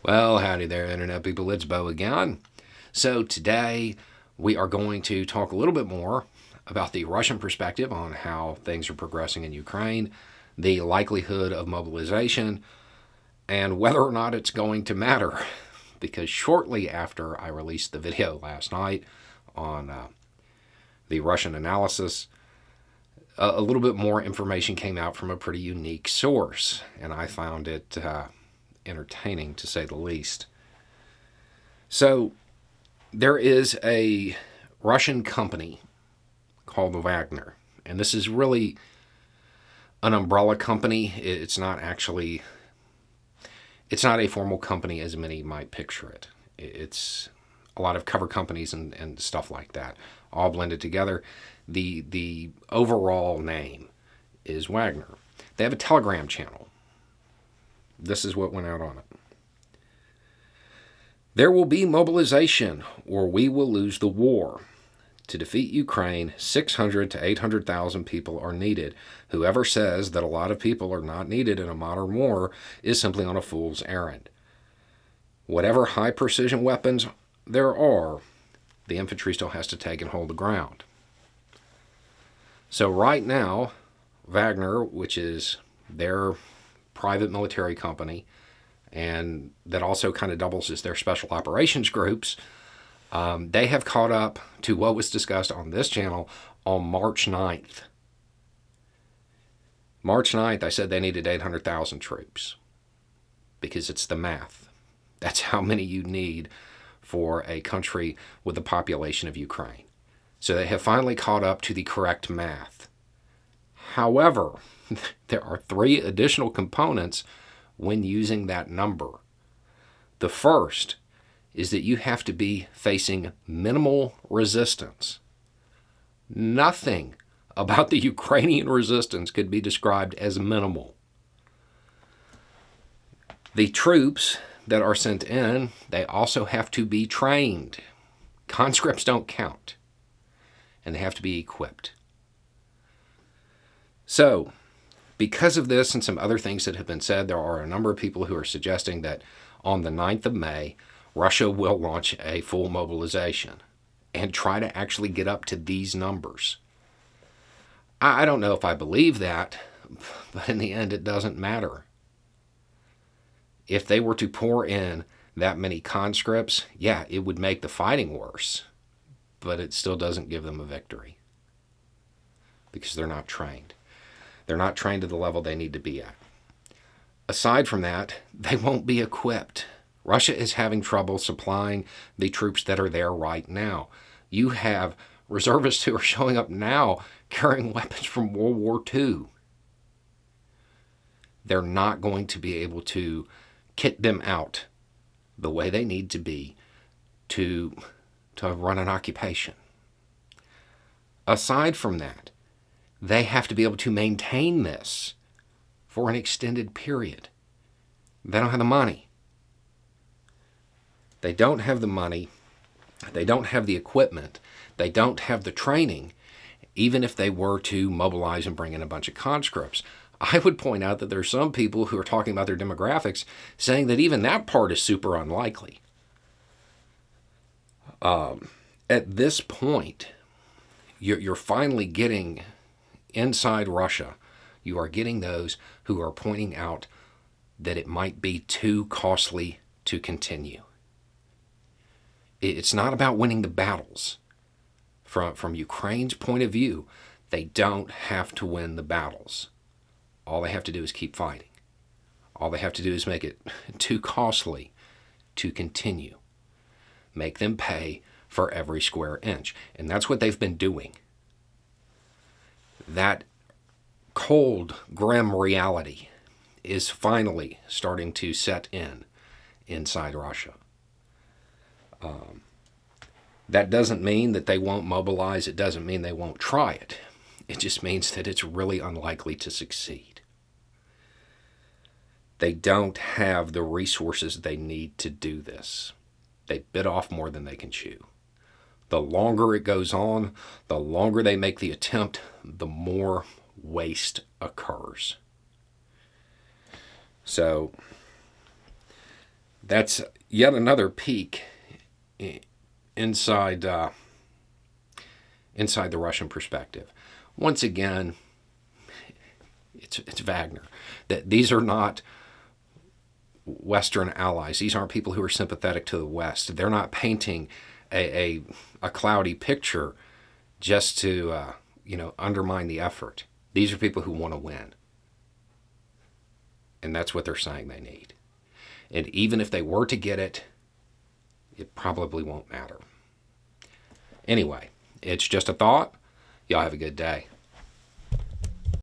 Well, howdy there, Internet people. It's Bo again. So, today we are going to talk a little bit more about the Russian perspective on how things are progressing in Ukraine, the likelihood of mobilization, and whether or not it's going to matter. Because shortly after I released the video last night on the Russian analysis, a little bit more information came out from a pretty unique source, and I found it entertaining to say the least. So, there is a Russian company called Wagner, and this is really an umbrella company. It's not a formal company as many might picture it. It's a lot of cover companies and stuff like that, all blended together. The overall name is Wagner. They have a Telegram channel. This is what went out on it. There will be mobilization, or we will lose the war. To defeat Ukraine, 600 to 800,000 people are needed. Whoever says that a lot of people are not needed in a modern war is simply on a fool's errand. Whatever high-precision weapons there are, the infantry still has to take and hold the ground. So right now, Wagner, which is their private military company, and that also kind of doubles as their special operations groups, they have caught up to what was discussed on this channel on March 9th. March 9th, I said they needed 800,000 troops because it's the math. That's how many you need for a country with the population of Ukraine. So they have finally caught up to the correct math. However, there are 3 additional components when using that number. The first is that you have to be facing minimal resistance. Nothing about the Ukrainian resistance could be described as minimal. The troops that are sent in, they also have to be trained. Conscripts don't count, and they have to be equipped. So, because of this and some other things that have been said, there are a number of people who are suggesting that on the 9th of May, Russia will launch a full mobilization and try to actually get up to these numbers. I don't know if I believe that, but in the end, it doesn't matter. If they were to pour in that many conscripts, yeah, it would make the fighting worse, but it still doesn't give them a victory because they're not trained. They're not trained to the level they need to be at. Aside from that, they won't be equipped. Russia is having trouble supplying the troops that are there right now. You have reservists who are showing up now carrying weapons from World War II. They're not going to be able to kit them out the way they need to be to run an occupation. Aside from that, they have to be able to maintain this for an extended period. They don't have the money. They don't have the money. They don't have the equipment. They don't have the training, even if they were to mobilize and bring in a bunch of conscripts. I would point out that there are some people who are talking about their demographics saying that even that part is super unlikely. At this point, you're finally getting inside Russia, you are getting those who are pointing out that it might be too costly to continue. It's not about winning the battles. From Ukraine's point of view, they don't have to win the battles. All they have to do is keep fighting. All they have to do is make it too costly to continue. Make them pay for every square inch. And that's what they've been doing. That cold, grim reality is finally starting to set in inside Russia. That doesn't mean that they won't mobilize. It doesn't mean they won't try it. It just means that it's really unlikely to succeed. They don't have the resources they need to do this. They bit off more than they can chew. The longer it goes on, the longer they make the attempt, the more waste occurs. So that's yet another peek inside inside the Russian perspective. Once again, it's Wagner. That these are not Western allies. These aren't people who are sympathetic to the West. They're not painting a cloudy picture just to undermine the effort. These are people who want to win, and that's what they're saying they need. And even if they were to get it, it probably won't matter. Anyway, it's just a thought. Y'all have a good day.